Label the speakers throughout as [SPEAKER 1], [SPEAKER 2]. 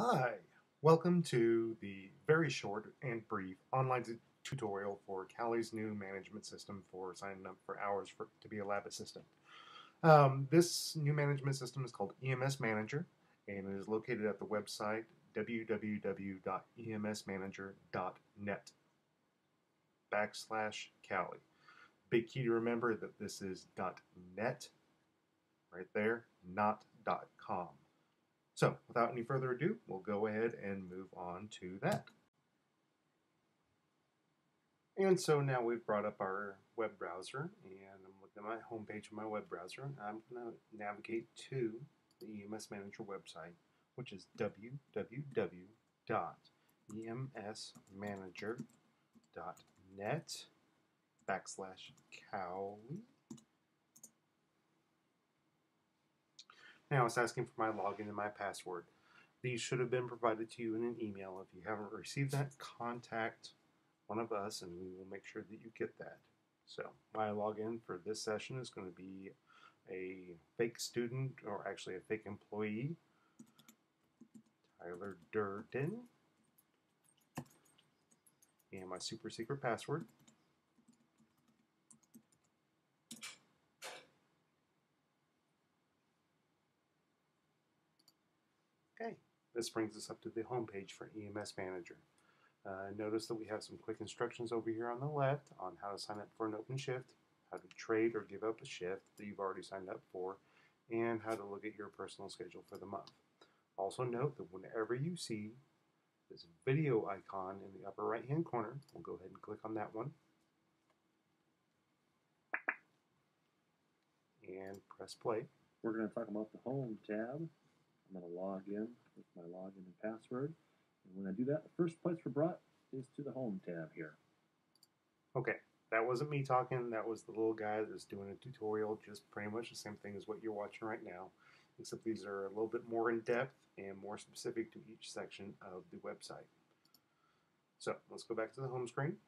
[SPEAKER 1] Hi, welcome to the very short and brief online tutorial for Cowley's new management system for signing up for hours to be a lab assistant. This new management system is called EMS Manager, and it is located at the website www.emsmanager.net/Cowley. Big key to remember that this is .net right there, not .com. So, without any further ado, we'll go ahead and move on to that. And so now we've brought up our web browser, and I'm looking at my home page of my web browser, and I'm going to navigate to the EMS Manager website, which is www.emsmanager.net/Cowley. Now it's asking for my login and my password. These should have been provided to you in an email. If you haven't received that, contact one of us and we will make sure that you get that. So my login for this session is going to be a fake student, or actually a fake employee, Tyler Durden, and my super secret password. Okay, this brings us up to the home page for EMS Manager. Notice that we have some quick instructions over here on the left on how to sign up for an open shift, how to trade or give up a shift that you've already signed up for, and how to look at your personal schedule for the month. Also note that whenever you see this video icon in the upper right hand corner, we'll go ahead and click on that one and press play.
[SPEAKER 2] We're going to talk about the Home tab. I'm going to log in with my login and password. And when I do that, the first place we're brought is to the Home tab here.
[SPEAKER 1] Okay, that wasn't me talking. That was the little guy that's doing a tutorial, just pretty much the same thing as what you're watching right now, except these are a little bit more in depth and more specific to each section of the website. So let's go back to the home screen.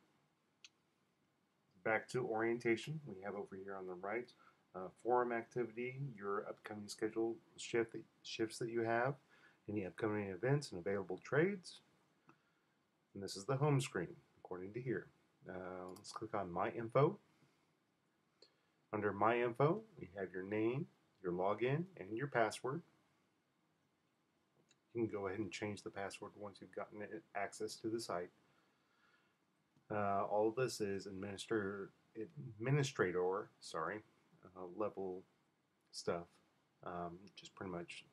[SPEAKER 1] Back to orientation, we have over here on the right forum activity, your upcoming scheduled shifts that you have, any upcoming events and available trades. And this is the home screen according to here. Let's click on My Info. Under My Info, we have your name, your login, and your password. You can go ahead and change the password once you've gotten access to the site. All of this is administrator level stuff, just pretty much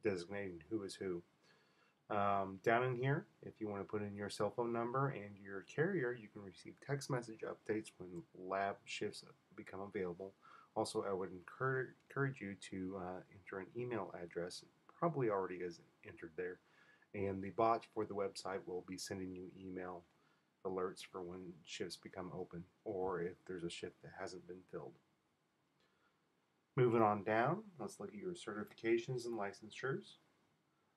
[SPEAKER 1] designating who is who. Down in here, if you want to put in your cell phone number and your carrier, you can receive text message updates when lab shifts become available. Also, I would encourage you to enter an email address. It probably already is entered there. And the bot for the website will be sending you email alerts for when shifts become open, or if there's a shift that hasn't been filled. Moving on down, let's look at your certifications and licensures.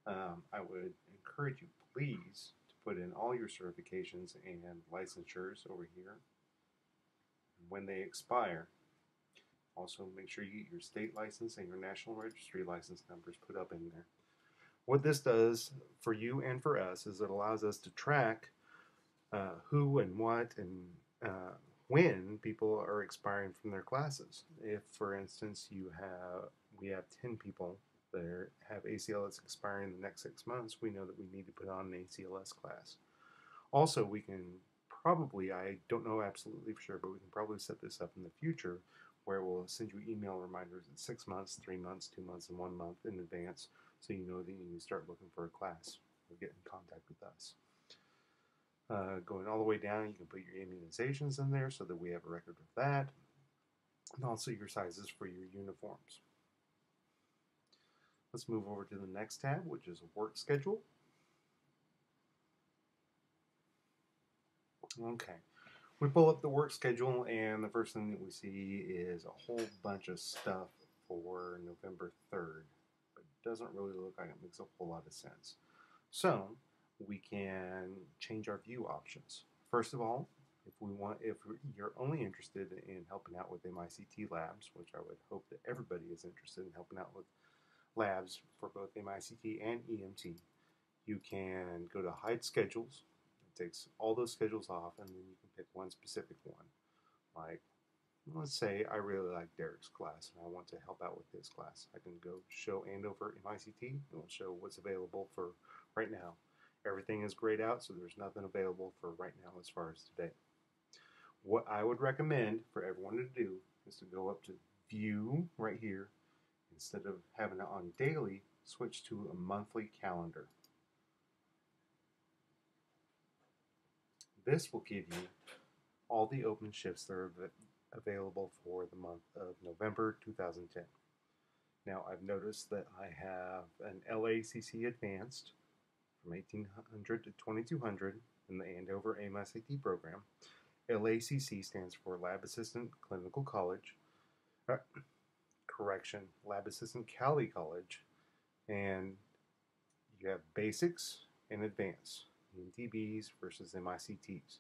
[SPEAKER 1] I would encourage you, please, to put in all your certifications and licensures over here when they expire. Also, make sure you get your state license and your national registry license numbers put up in there. What this does for you and for us is it allows us to track who and what and when people are expiring from their classes. If, for instance, we have 10 people that have ACLS expiring in the next 6 months, we know that we need to put on an ACLS class. Also, we can probably, I don't know absolutely for sure, but we can probably set this up in the future where we'll send you email reminders at 6 months, 3 months, 2 months, and 1 month in advance, so you know that you need to start looking for a class or get in contact with us. Going all the way down, you can put your immunizations in there so that we have a record of that, and also your sizes for your uniforms. Let's move over to the next tab, which is work schedule. Okay, we pull up the work schedule, and the first thing that we see is a whole bunch of stuff for November 3rd, but it doesn't really look like it makes a whole lot of sense. So we can change our view options. First of all, if you're only interested in helping out with MICT labs, which I would hope that everybody is interested in helping out with labs for both MICT and EMT, You can go to hide schedules. It takes all those schedules off, and then you can pick one specific one. Like, let's say I really like Derek's class and I want to help out with his class. I can go show Andover MICT and it'll show what's available for right now. Everything is grayed out, so there's nothing available for right now as far as today. What I would recommend for everyone to do is to go up to View right here. Instead of having it on daily, switch to a monthly calendar. This will give you all the open shifts that are available for the month of November 2010. Now, I've noticed that I have an LACC Advanced from 1800 to 2200 in the Andover AIM-ICT program. LACC stands for Lab Assistant Clinical College. Lab Assistant Cowley College. And you have basics and advanced, ENTBs versus MICTs.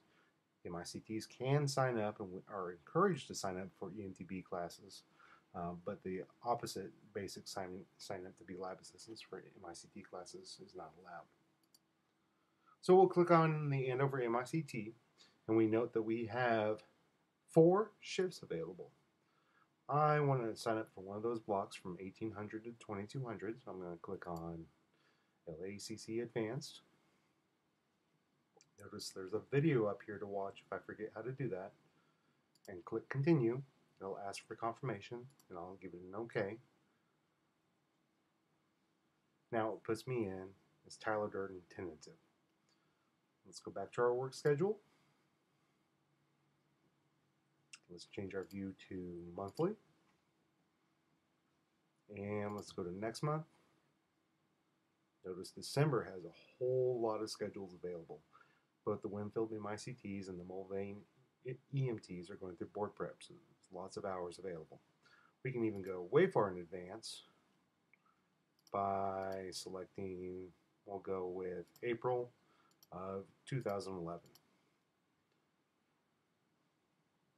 [SPEAKER 1] MICTs can sign up and are encouraged to sign up for ENTB classes, but the opposite, basic sign up to be lab assistants for MICT classes is not allowed. So we'll click on the Andover MICT, and we note that we have 4 shifts available. I want to sign up for one of those blocks from 1800 to 2200, so I'm going to click on LACC Advanced. Notice there's a video up here to watch if I forget how to do that. And click Continue. It'll ask for confirmation, and I'll give it an OK. Now it puts me in as Tyler Durden tentative. Let's go back to our work schedule. Let's change our view to monthly. And let's go to next month. Notice December has a whole lot of schedules available. Both the Winfield MICTs and the Mulvane EMTs are going through board prep, so there's lots of hours available. We can even go way far in advance by selecting, we'll go with April of 2011.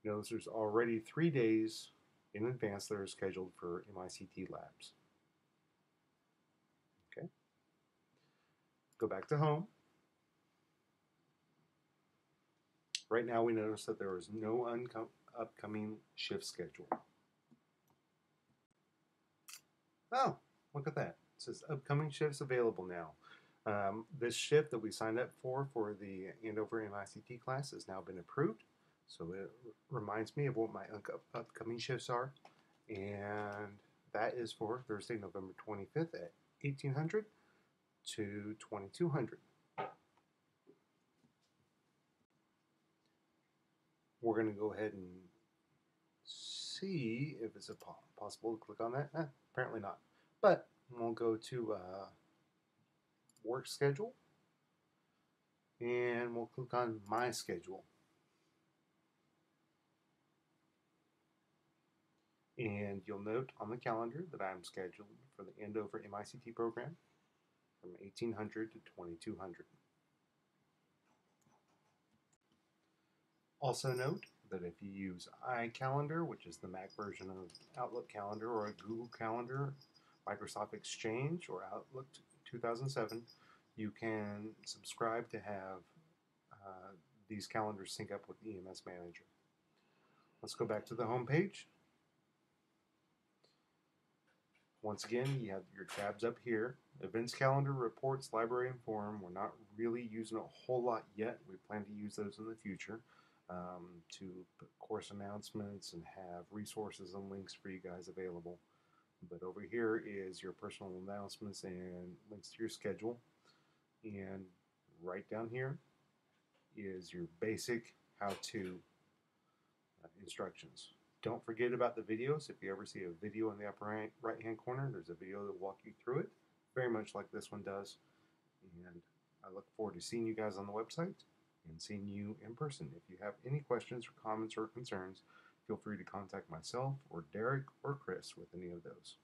[SPEAKER 1] Notice there's already 3 days in advance that are scheduled for MICT labs. Okay. Go back to home. Right now we notice that there is no upcoming shift schedule. Oh, look at that. It says upcoming shifts available now. This shift that we signed up for the Andover MICT class has now been approved. So it reminds me of what my upcoming shifts are. And that is for Thursday, November 25th at 1800 to 2200. We're going to go ahead and see if it's possible to click on that. Apparently not. But we'll go to work schedule, and we'll click on my schedule. And you'll note on the calendar that I'm scheduled for the Andover MICT program from 1800 to 2200. Also note that if you use iCalendar, which is the Mac version of Outlook Calendar, or a Google Calendar, Microsoft Exchange, or Outlook 2007, you can subscribe to have these calendars sync up with EMS Manager. Let's go back to the home page. Once again, you have your tabs up here. Events calendar, reports, library, and forum. We're not really using a whole lot yet. We plan to use those in the future to put course announcements and have resources and links for you guys available. But over here is your personal announcements and links to your schedule. And right down here is your basic how-to instructions. Don't forget about the videos. If you ever see a video in the upper right-hand corner, there's a video that will walk you through it, very much like this one does. And I look forward to seeing you guys on the website and seeing you in person. If you have any questions or comments or concerns, feel free to contact myself or Derek or Chris with any of those.